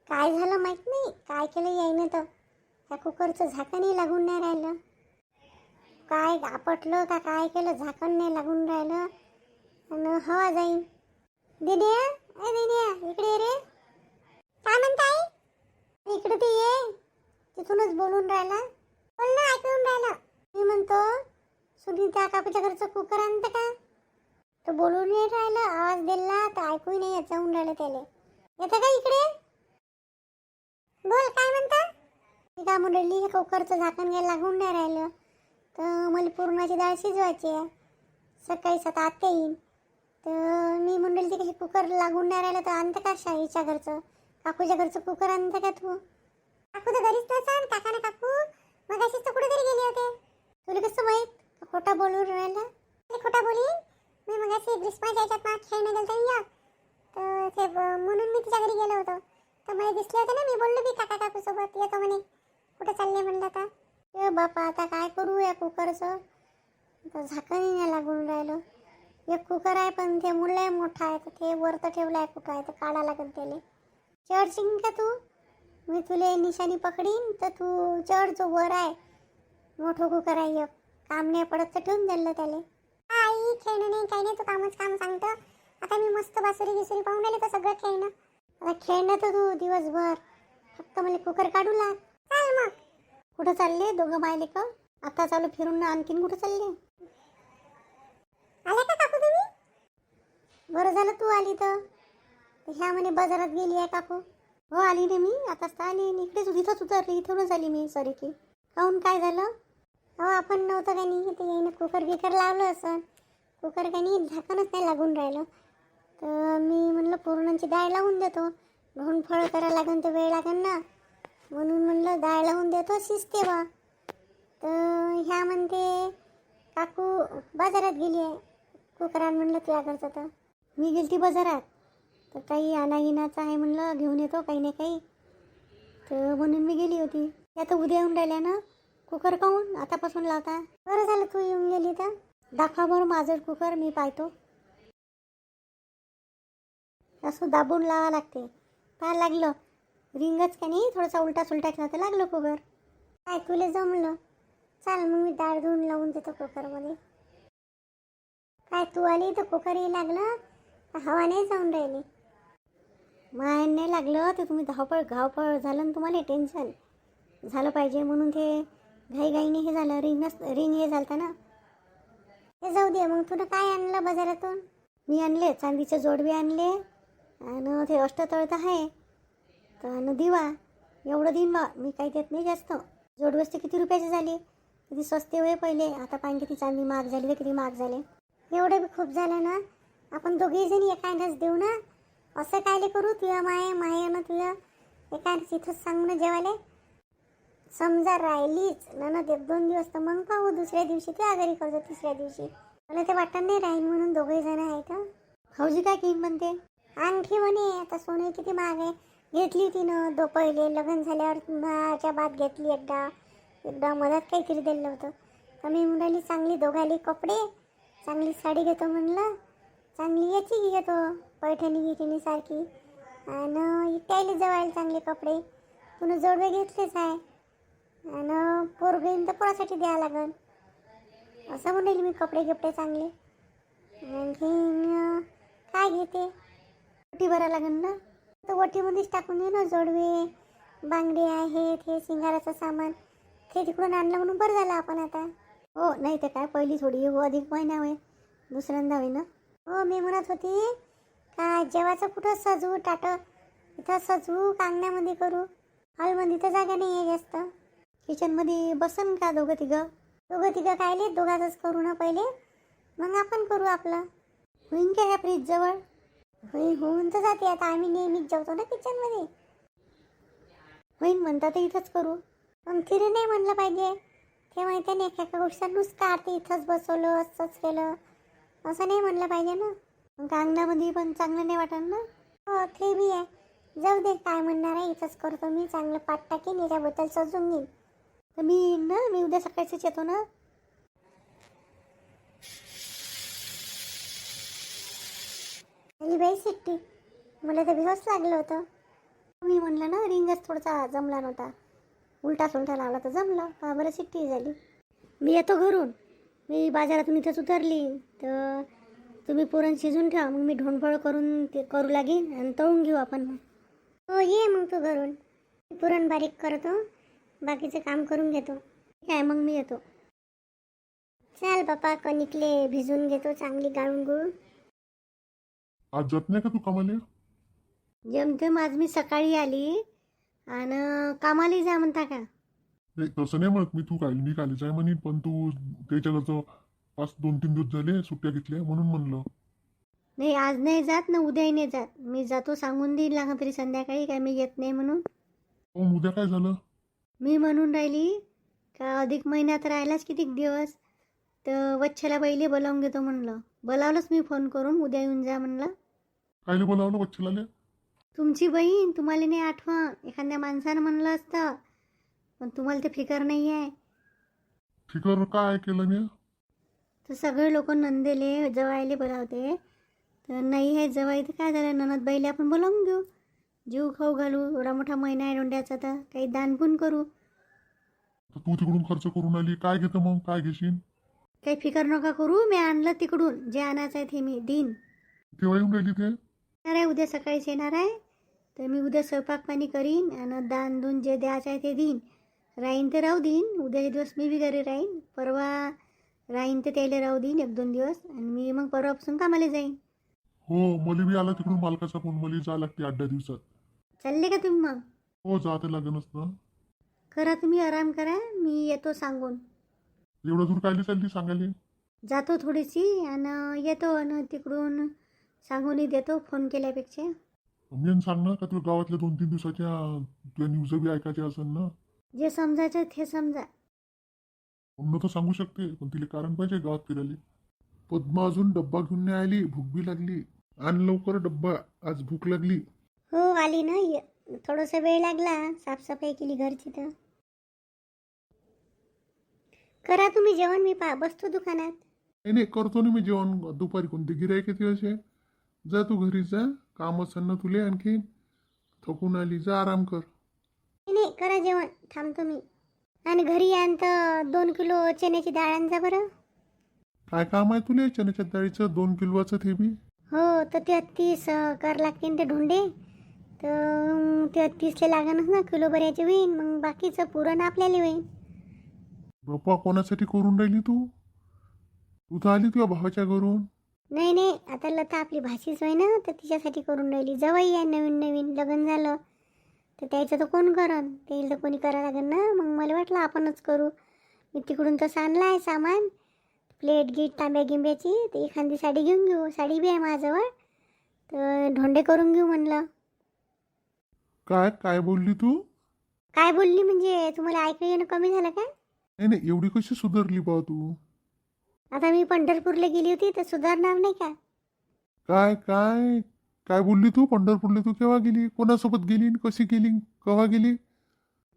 काय झालं माहित नाही, काय केलं यायनं तर त्या कुकरचं झाकणही लागून नाही राहिलं. काय आपटलं का काय केलं, झाकण नाही लागून राहिलं आणि हवा जाईन. दिद्या, ए दिद्या, इकडे ये रे. काय म्हणताय? इकडे ते ये, तिथूनच बोलून राहिला. बोल ना, ऐकून राहिला. मी म्हणतो सुनीता काकूच्या घरचं कुकर आणतं का? तो बोलून नाही राहिलं, आवाज दिला तर ऐकूही नाही येत, जाऊन राहिलं त्याला. येतं का इकडे? बोल, काय म्हणता? मी काय म्हणली, हे कुकरचं झाकण घ्यायला लागून नाही राहिलं तर मला पुरणाची डाळ शिजवायची आहे. सकाळी सात आत्या येईन तर मी म्हणली की हे कुकर लागून नाही राहिलं तर आणतं का शाहीच्या घरचं, काकूच्या घरचं कुकर आणतं का तू? काकू तर घरीच नसन, काका ना काकू मग अशीच तर कुठेतरी गेले होते. तुला कसं माहीत खोटा बोलून राहिला? खोटा बोलीन मी? मग अशी ग्रीष्माच्या याच्यात ना खेळणं गेलं या तर ते म्हणून मी तिच्या घरी गेलो होतो तर मला दिसले होते ना, मी बोललो बी काका काकू सोबत येतो म्हणे. कुठं चालले म्हणलं आता? ए बापा, आता काय करू या कुकरचं, तर झाकणही नाही लागून राहिलं. एक कुकर आहे पण ते मुलं मोठा आहे तर ते वरतं ठेवलं आहे, कुठं आहे तर काढा लागेल त्याला. चढशील का तू? मी तुला निशाणी पकडीन तर तू चढ, जो वर आहे मोठं कुकर आहे एक, काम नाही पडत तर ठेवून दिलं त्याला. आई खेळणं नाही काही नाही, तू कामच काम सांगतं. आता मी मस्त बासुरी गिसुरी पाहून राहिले तर सगळं खेळणं. आता खेळणं तर तू दिवसभर, फक्त मला कुकर काढू लाग. चाल मग. कुठं चालले दोघं बायले का? आता चालू फिरून आणखीन कुठं चालले? आले का काकू तुम्ही? बरं झालं तू आली तर. ह्या म्हणे बाजारात गेली आहे काकू. हो आली ना मी, आताच तर आली. इकडेच इथंच उतरली, इथूनच आली मी. सॉरी की काहून, काय झालं? हो आपण नव्हतं का नाही ते येईन कुकर बिकर लावलं असं, कुकर का नाही झाकणच नाही लागून राहिलं तर मी म्हणलं पुरणाची डाळ लावून देतो. गहून फळं करायला लागेल तर वेळ लागेल ना, म्हणून म्हणलं डाळ लावून देतो, शिजते बा. तर ह्या म्हणते काकू बाजारात गेली आहे, कुकर आण म्हणलं तुझ्या घरचं. तर मी गेली ती बाजारात तर काही आणागिनाचं आहे म्हणलं, घेऊन येतो काही नाही काही, तर म्हणून मी गेली होती. त्या तर उद्या येऊन राहिल्या ना, कुकर काहून आतापासून लावता? बरं झालं तू येऊन गेली तर. दाखवा बरं माझं कुकर, मी पाहतो. असं दाबून लावा लागते. काय लागलं? रिंगच का नाही, थोडासा उलटा सुलटा केला तर लागलं कुकर. काय तुला जमलं? चाल मग मी डाळ धुवून लावून देतो कुकरमध्ये. काय तू आली तर कुकरही लागलं तर हवा नाही जाऊन राहिली. माय नाही लागलं ते तुम्ही धावपळ घावपळ झालं ना, तुम्हाला टेन्शन झालं पाहिजे म्हणून ते घाईघाईने हे झालं, रिंग हे झालं ना. हे जाऊ दे, मग तुला काय आणलं बाजारातून? मी आणले चांदीचे जोडवे आणले आणि ते अष्टतळत आहे तर दिवा, एवढं दिन बा. मी काही देत नाही जास्त. जोडवस्ते किती रुपयाचे झाले, किती स्वस्ते होय पहिले, आता पाहिजे किती चांदी महाग झाली तर किती महाग झाले. एवढं बी खूप झालं ना, आपण दोघेही जणी एकाच देऊ ना. असं कायले करू, तुझ्या माये ना तुझ्या एकाच इथंच सांगू ना जेवायला. समजा राहिलीच ननद एक दोन दिवस तर मग पाहू, दुसऱ्या दिवशी तुझ्या घरी करतो, तिसऱ्या दिवशी. मला ते वाटत नाही राहील म्हणून दोघे जण आहे का. फौजी काय घेईन म्हणते? आणखी म्हणे आता सोने किती महाग आहे. घेतली होती ना पहिले लग्न झाल्यावर बाद घेतली एकदा मधात काहीतरी दिलं होतं तर मी म्हणाली चांगली दोघाली कपडे, चांगली साडी घेतो म्हणलं, चांगली याची घेतो पैठणी गिठणी सारखी, आणि इटायला जवायला चांगले कपडे. पुन्हा जोडवे घेतलेच आहे आणि पोरगीन तर पोरासाठी द्यावं लागेल असं म्हणाली मी. कपडे गिपडे चांगले. आणखीन काय घेते? वटी भरा लागेल ना, तर वटीमध्येच टाकून दे ना जोडवे, बांगडे आहेत, हे सिंगाराचं सामान. ते तिकडून आणलं म्हणून बरं झालं आपण आता. हो नाही तर काय, पहिली थोडी हो अधिक महिना होय, दुसऱ्यांदा होय ना. हो मी म्हणत होती का जेवायचं कुठं सजवू, टाटं इथं सजवू का अंगणामध्ये करू? हॉलमध्ये तर जागा नाही आहे जास्त. किचनमध्ये बसन का दोघं तिघं कायले, दोघातच करू ना पहिले, मग आपण करू आपलं. होईन का ह्या फ्रीज जवळ? होऊन तर जाते, आता आम्ही नेहमीच जेवतो ना किचनमध्ये. होईन म्हणता तर इथंच करू, पण फिरे नाही म्हणलं पाहिजे. ते माहिती नाही एका गोष्ट नुसतं आरती इथंच बसवलं असंच केलं असं नाही म्हणलं पाहिजे ना. मग अंगणामध्ये पण चांगलं नाही वाटत ना. हो ते बी आहे, जाऊ दे काय म्हणणार आहे, इथंच करतो मी. चांगलं पाट टाकीन, याच्याबद्दल सजून घेईन. तर मी येईन ना, मी उद्या सकाळीच येतो ना. बाई सिट्टी, मला तर भिवच लागलं होतं. मी म्हणलं ना रिंगच थोडासा जमला नव्हता, उलटा सुलटा लावला तर जमलं. का बरं शिट्टी झाली. मी येतो घरून, मी बाजारातून इथंच उतरली तर तुम्ही पुरण शिजून ठेवा, मग मी ढोणफळ करून ते करू लागेन आणि तळून घेऊ आपण मग. हो ये मग तू घरून, पुरण बारीक करतो, बाकीचं काम करून घेतो. ठीक आहे, मग मी येतो. चल बापा, कणिकले भिजून घेतो चांगली गाळून गुळून. आज जात नाही का तू कामाला? जेमतेम आज मी सकाळी आली आणि कामाला जा म्हणता का? नाही तसं नाही म्हणत मी, तू काय मी कालीच आहे म्हणीन, पण तू त्याच्या घरचं 2-3 दिवस झाले सुट्ट्या घेतल्या म्हणून म्हणलं. नाही आज नाही जात ना, उद्याही नाही जात. मी जातो, सांगून देईल लागलं तरी संध्याकाळी, काय मी येत नाही म्हणून. हो उद्या काय झालं? मी म्हणून राहिली का अधिक महिन्यात राहिलाच किती दिवस, तर वच्छला बैले बोलावून घेतो म्हणलं. बोलावलंच मी फोन करून, उद्या येऊन जा म्हणलं. कायले बोलावलं वच्छलाले? तुमची बहीण, तुम्हाला नाही आठवण, एखाद्या माणसानं म्हणलं असतं, पण तुम्हाला ते फिकर नाही आहे. फिकर काय केलं मी? तर सगळे लोक नंदेले जवायले बोलावते, तर नाही आहे जवाई तर काय झालं, ननद बाईले आपण बोलावून घेऊ, जीव खाऊ घालू. एवढा मोठा महिना आहे डोंड्याचा, तर काही दानपुन करू. तर तू तिकडून खर्च करून आली, काय घेतं मग, काय घेशील? काही फिकर नका करू, मी आणलं तिकडून, जे आणायचं आहे ते मी देईन. केव्हा येऊन राहिली ते? येणार आहे, उद्या सकाळीच येणार आहे. तर मी उद्या स्वयंपाक पाणी करीन आणि दान दून जे द्यायचं आहे ते देईन. राहीन तर राहू देईन, उद्याचे दिवस मी बी घरी राहीन, परवा राहीन तर त्याला राहू देईन 1-2 दिवस, आणि मी मग परवापासून कामाला जाईन. हो मला बी आला तिकडून मालकाचा फोन, मला जा लागते 8-10 दिवसात. चालले का तुम्ही मग? हो जाते लागेलच ना. करा तुम्ही आराम करा, मी येतो सांगून. एवढं दूर कायले चालली सांगायला? जातो थोडीशी आणि येतो, आणि तिकडून सांगूनही देतो फोन केल्यापेक्षा. मी सांग ना का तुला गावातल्या 2-3 दिवसाच्या तुला न्यूज बी ऐकायच्या असेल ना. जे समजायचं ते समजा. म्हणून तर सांगू शकते, पण तिला कारण पाहिजे गावात फिरायला. पद्मा अजून डब्बा घेऊन नाही आली, भूक बी लागली. आण लवकर डब्बा, आज भूक लागली. हो आली ना, थोडासा वेळ लागला, साफसफाई केली घरची. तर करा तुम्ही जेवण, मी बसतो दुकानात. नाही नाही करतो ना मी जेवण. दुपारी कोणते गिरायक येते असे? जा तू घरी जा, काम असेल ना तुले आणखी. थकून आली, जा आराम कर. नाही करा जेवण, थांबतो मी. आणि घरी यान तर 2 किलो चण्याची डाळ आणजा बरं. काय काम आहे तुले चण्याच्या डाळीचं 2 किलोचं ते बी? हो तर 33 कर लागते ते ढोंडे, तर 33ले लागणच ना, किलो बऱ्याचे होईन, मग बाकीचं पुरण आपल्याला होईन. बाप्पा कोणासाठी करून राहिली तू? तू तर आली तुझ्या भावाच्या घरून. नाही नाही, आता लता आपली भाषीच होय ना, तर तिच्यासाठी करून राहिली. जवळ आहे, नवीन नवीन लग्न झालं तर त्याचं तर कोण करण, त्याला तर कोणी करायला लागेल ना. मग मला वाटलं आपणच करू. मी तिकडून तसं आणलं आहे सामान, प्लेट गीट तांब्या गिंब्याची, तर एखादी साडी घेऊन घेऊ. साडी बी आहे माझ्याजवळ, तर ढोंडे करून घेऊ म्हणलं. काय काय बोलली तू? काय बोलली म्हणजे, तुम्हाला ऐकू येणं कमी झालं का? नाही नाही एवढी कशी सुधारली बा तू? आता मी पंढरपूरला गेली होती तर सुधारणार नाही का? काय काय काय बोलली तू? पंढरपूरला तू केव्हा गेली? कोणासोबत गेली? कशी गेली? केव्हा गेली?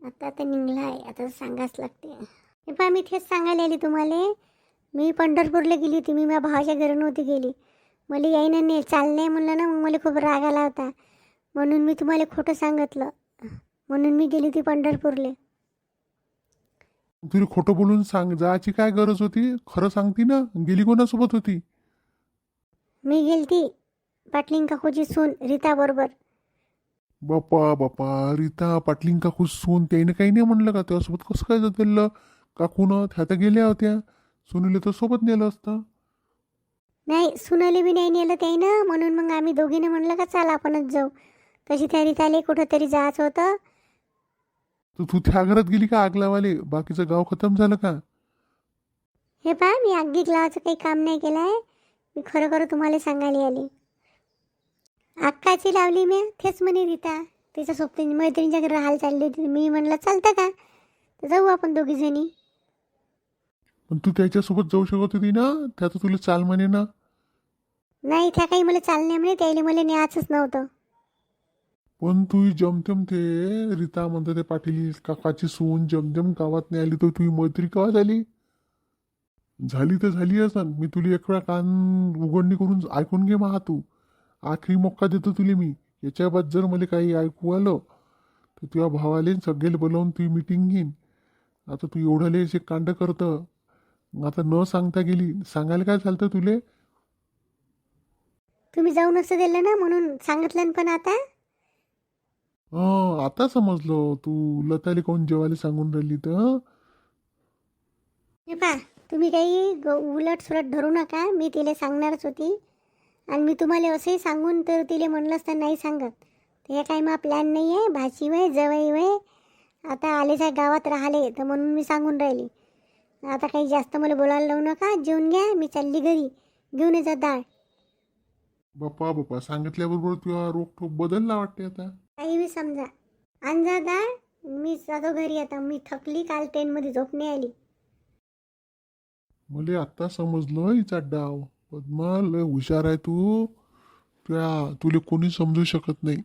आता तर निघला आहे, आता सांगाच लागते. हे पहा, मी तेच सांगायला आली तुम्हाला. मी पंढरपूरला गेली होती, मी माझ्या भावाच्या घरी नव्हती गेली. मला यायनं नाही, चाललं म्हणलं ना, मग मला खूप राग आला होता, म्हणून मी तुम्हाला खोटं सांगितलं. म्हणून मी गेली होती पंढरपूरला. तुला खोटं बोलून सांग जायची काय गरज होती? खरं सांगती ना, गेली कोणासोबत होती? मी गेलती पाटलिंग काकूची सून रीता बरोबर. बाप्पा बाप्पा, रीता पाटलिंग काकू सून, त्याने काही नाही म्हणलं का त्यासोबत? कसं काय जातं काकूनं? त्या तर गेल्या होत्या, सुनीले तर सोबत नेलं असतं. नाही, सुनाले बी नाही नेलं त्यानं, म्हणून मग आम्ही दोघीने म्हणलं का चला आपणच जाऊ. तशी त्या रीताले कुठंतरी जायचं होतं. तर तू त्या घरात गेली का आग लावाले? बाकीचं गाव खतम झालं का? हे पहा, मी आगीत लावायचं काही काम नाही केलं आहे. मी खरं खरं तुम्हाला सांगायला आली. अक्काची लावली मी, तेच म्हणे रीता तिच्या सोबती मैत्रिणीच्या घरी राहायला चालली होती. मी म्हणलं चालतं का, तर जाऊ आपण दोघी जणी. पण तू त्याच्यासोबत जाऊ शकत होती ना, त्याचं तुला चाल म्हणे ना. नाही, त्या काही मला चाल नाही म्हणे, त्याला मला न्यायचंच नव्हतं. पण तू जमतेम ते रीता म्हणतो ते पाटील काकाची सून जमजम गावात नाही आली, तर तुझी मैत्री केव्हा झाली? झाली तर झाली असं. मी तुला एक वेळा कान उघडणी करून ऐकून घे महा. तू आखरी मोक्का देतो तुला मी. याच्या बाद जर मला काही ऐकू आलं तर तुझ्या भावाले सगळे बोलावून तुझी मीटिंग घेईन. आता तू एवढं असे कांड करतं, आता न सांगता गेली. सांगायला काय चालतं तुले? तुम्ही जाऊ नसतं दिलं ना म्हणून सांगितलं ना. पण आता आता समजलं तू लताले कोण जेवायला सांगून राहिली तर. हे पा, तुम्ही काही उलट सुलट धरू नका. मी तिला सांगणारच होती आणि मी तुम्हाला असंही सांगून तर तिला म्हणलं असतं नाही सांगत. ते काही मग प्लॅन नाही आहे. भाची वय जवई वय आता आलेच्या गावात राहिले तर म्हणून मी सांगून राहिली. आता काही जास्त मला बोलायला लावू नका. जेवून घ्या, मी चालली घरी. घेऊन येजा डाळ. बाप्पा सांगितल्याबरोबर तुझा रोखोक बदलला वाटते आता. काही बी समजा, आणजा डाळ. मी जातो घरी आता. मी थकली, काल ट्रेनमध्ये झोप नाही आली. मला आत्ता समजलं हिचा डाव. पद्मा लय हुशार आहे तू. तुला कोणी समजू शकत नाही.